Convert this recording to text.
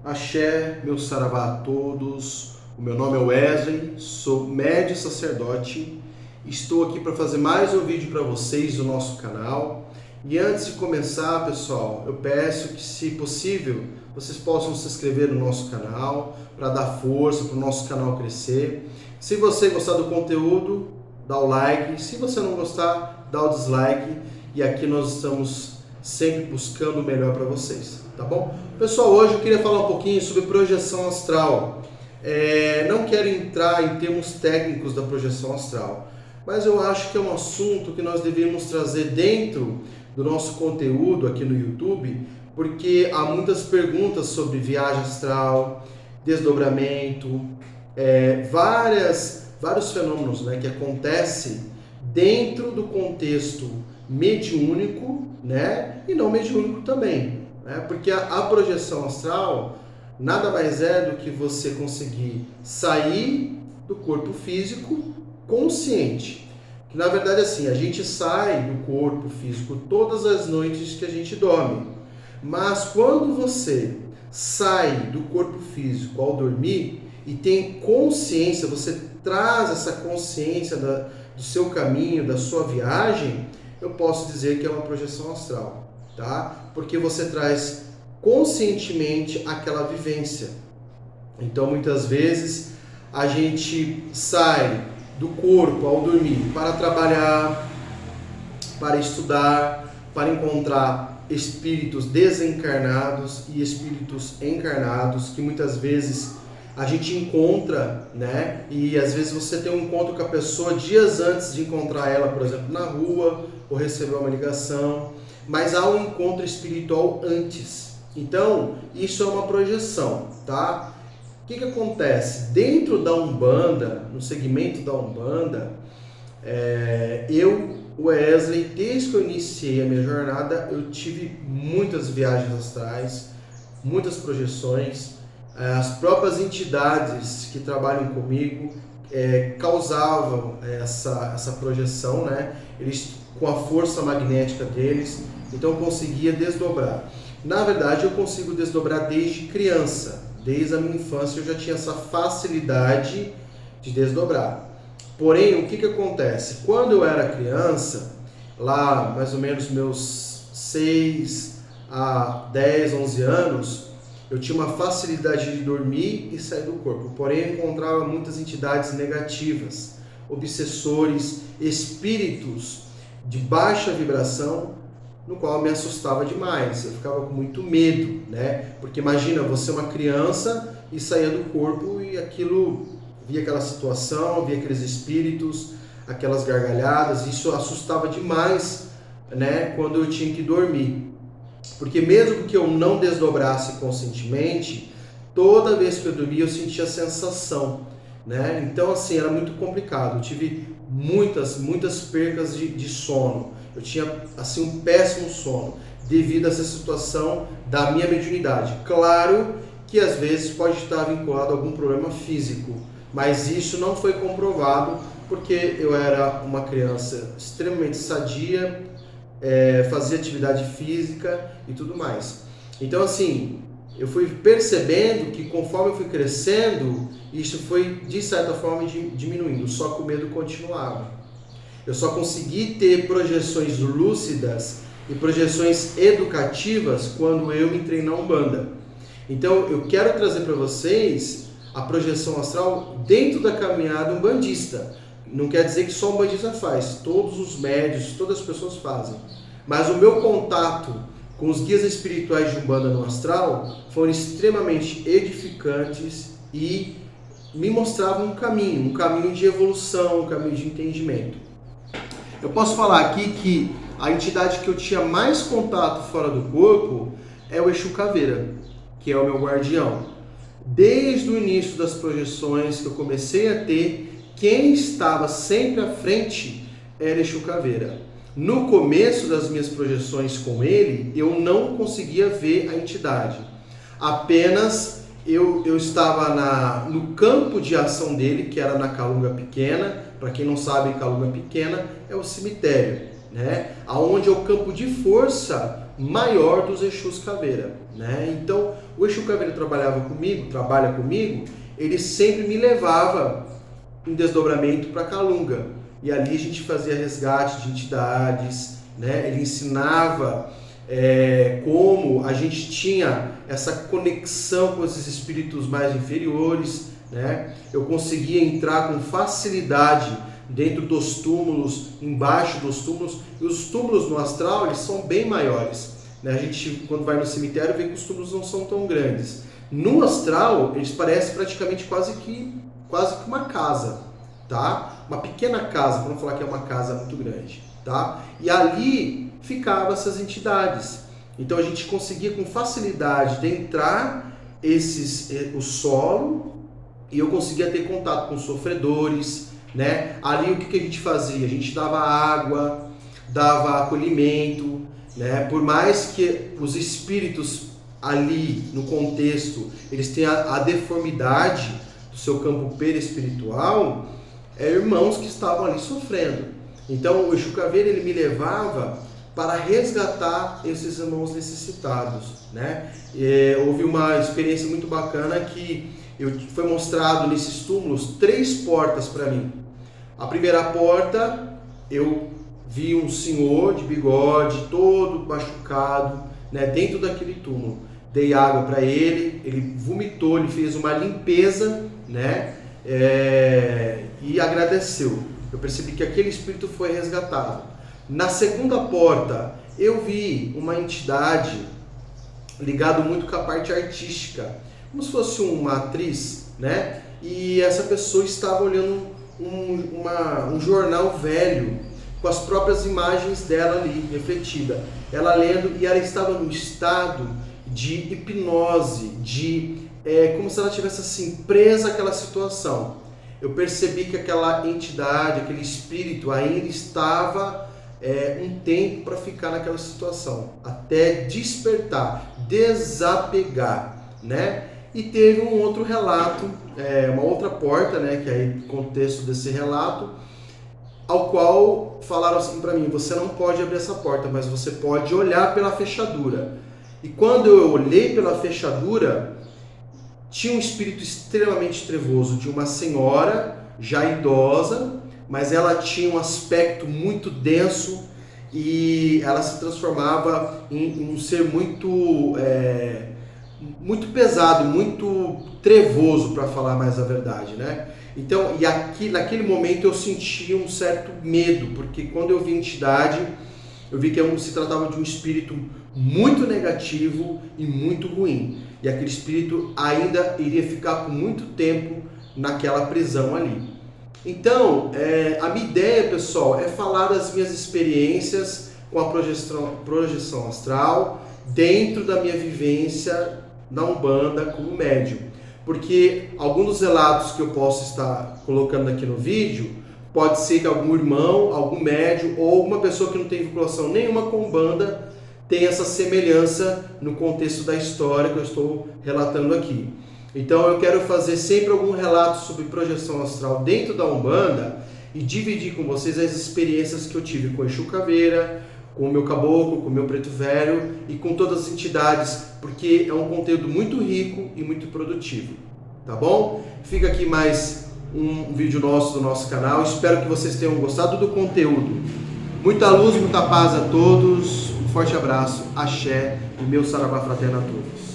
Axé, meu saravá a todos. O meu nome é Wesley, sou médium sacerdote. Estou aqui para fazer mais um vídeo para vocês do nosso canal. E antes de começar, pessoal, eu peço que, se possível, vocês possam se inscrever no nosso canal para dar força para o nosso canal crescer. Se você gostar do conteúdo, dá o like. Se você não gostar, dá o dislike. E aqui nós estamos sempre buscando o melhor para vocês, tá bom? Pessoal, hoje eu queria falar um pouquinho sobre projeção astral. Não quero entrar em termos técnicos da projeção astral, mas eu acho que é um assunto que nós deveríamos trazer dentro do nosso conteúdo aqui no YouTube, porque há muitas perguntas sobre viagem astral, desdobramento, vários fenômenos, né, que acontecem dentro do contexto mediúnico, né, e não mediúnico também, né, porque a projeção astral nada mais é do que você conseguir sair do corpo físico consciente. Que na verdade assim, a gente sai do corpo físico todas as noites que a gente dorme, mas quando você sai do corpo físico ao dormir e tem consciência, você traz essa consciência do seu caminho, da sua viagem, eu posso dizer que é uma projeção astral, tá? Porque você traz conscientemente aquela vivência. Então, muitas vezes, a gente sai do corpo ao dormir para trabalhar, para estudar, para encontrar espíritos desencarnados e espíritos encarnados, que muitas vezes a gente encontra, né? E às vezes você tem um encontro com a pessoa dias antes de encontrar ela, por exemplo, na rua, ou receber uma ligação, mas há um encontro espiritual antes. Então, isso é uma projeção, tá? O que acontece? Dentro da Umbanda, no segmento da Umbanda, eu, Wesley, desde que eu iniciei a minha jornada, eu tive muitas viagens astrais, muitas projeções. As próprias entidades que trabalham comigo causavam essa projeção, né? Eles, com a força magnética deles, então eu conseguia desdobrar. Na verdade, eu consigo desdobrar desde criança, desde a minha infância eu já tinha essa facilidade de desdobrar. Porém, o que acontece? Quando eu era criança, lá mais ou menos meus 6 a 10, 11 anos, eu tinha uma facilidade de dormir e sair do corpo. Porém, eu encontrava muitas entidades negativas, obsessores, espíritos de baixa vibração, no qual me assustava demais. Eu ficava com muito medo, né? Porque imagina, você é uma criança e saía do corpo e aquilo, via aquela situação, via aqueles espíritos, aquelas gargalhadas, isso assustava demais, né? Quando eu tinha que dormir. Porque mesmo que eu não desdobrasse conscientemente, toda vez que eu dormia eu sentia sensação, né? Então assim, era muito complicado. Eu tive muitas percas de sono. Eu tinha assim um péssimo sono devido a essa situação da minha mediunidade. Claro que às vezes pode estar vinculado a algum problema físico, mas isso não foi comprovado porque eu era uma criança extremamente sadia, fazia atividade física e tudo mais. Então assim, eu fui percebendo que conforme eu fui crescendo, isso foi de certa forma diminuindo, só que o medo continuava. Eu só consegui ter projeções lúcidas e projeções educativas quando eu entrei na Umbanda. Então eu quero trazer para vocês a projeção astral dentro da caminhada umbandista. Não quer dizer que só o umbandista faz, todos os médios, todas as pessoas fazem. Mas o meu contato com os guias espirituais de Umbanda no astral foram extremamente edificantes e me mostravam um caminho de evolução, um caminho de entendimento. Eu posso falar aqui que a entidade que eu tinha mais contato fora do corpo é o Exu Caveira, que é o meu guardião. Desde o início das projeções que eu comecei a ter, quem estava sempre à frente era Exu Caveira. No começo das minhas projeções com ele, eu não conseguia ver a entidade. Apenas eu estava no campo de ação dele, que era na Calunga Pequena. Para quem não sabe, Calunga Pequena é o cemitério, né? Aonde é o campo de força maior dos Exus Caveira, né? Então, o Exu Caveira trabalha comigo, ele sempre me levava em desdobramento para Calunga. E ali a gente fazia resgate de entidades, né? Ele ensinava como a gente tinha essa conexão com esses espíritos mais inferiores, né? Eu conseguia entrar com facilidade dentro dos túmulos, embaixo dos túmulos, e os túmulos no astral, eles são bem maiores, né? A gente, quando vai no cemitério, vê que os túmulos não são tão grandes. No astral, eles parecem praticamente quase que uma casa, tá? Uma pequena casa, para não falar que é uma casa muito grande, tá? E ali ficavam essas entidades. Então a gente conseguia com facilidade adentrar o solo, e eu conseguia ter contato com sofredores, né? Ali o que a gente fazia? A gente dava água, dava acolhimento, né? Por mais que os espíritos ali no contexto eles tenham a deformidade do seu campo perispiritual, irmãos que estavam ali sofrendo. Então o Exu Caveira ele me levava para resgatar esses irmãos necessitados, né? Houve uma experiência muito bacana que foi mostrado nesses túmulos 3 portas para mim. A primeira porta, eu vi um senhor de bigode, todo machucado, né, dentro daquele túmulo. Dei água para ele, ele vomitou, ele fez uma limpeza, né, e agradeceu. Eu percebi que aquele espírito foi resgatado. Na segunda porta, eu vi uma entidade ligada muito com a parte artística, como se fosse uma atriz, né? E essa pessoa estava olhando um jornal velho com as próprias imagens dela ali refletida. Ela lendo, e ela estava num estado de hipnose, como se ela tivesse assim presa àquela situação. Eu percebi que aquela entidade, aquele espírito ainda estava um tempo para ficar naquela situação, até despertar, desapegar, né? E teve um outro relato, uma outra porta, né, que aí o contexto desse relato, ao qual falaram assim para mim: você não pode abrir essa porta, mas você pode olhar pela fechadura. E quando eu olhei pela fechadura, tinha um espírito extremamente trevoso de uma senhora já idosa, mas ela tinha um aspecto muito denso e ela se transformava em um ser muito pesado, muito trevoso, para falar mais a verdade, né? Então, e aqui, naquele momento eu senti um certo medo, porque quando eu vi a entidade, eu vi que se tratava de um espírito muito negativo e muito ruim. E aquele espírito ainda iria ficar por muito tempo naquela prisão ali. Então, a minha ideia, pessoal, é falar das minhas experiências com a projeção astral dentro da minha vivência na Umbanda como médium. Porque alguns dos relatos que eu posso estar colocando aqui no vídeo, pode ser que algum irmão, algum médium ou alguma pessoa que não tem vinculação nenhuma com Umbanda tenha essa semelhança no contexto da história que eu estou relatando aqui. Então eu quero fazer sempre algum relato sobre projeção astral dentro da Umbanda e dividir com vocês as experiências que eu tive com o Exu Caveira, com o meu caboclo, com o meu preto velho e com todas as entidades, porque é um conteúdo muito rico e muito produtivo, tá bom? Fica aqui mais um vídeo do nosso canal, espero que vocês tenham gostado do conteúdo. Muita luz, muita paz a todos, um forte abraço, axé e meu saravá fraterno a todos.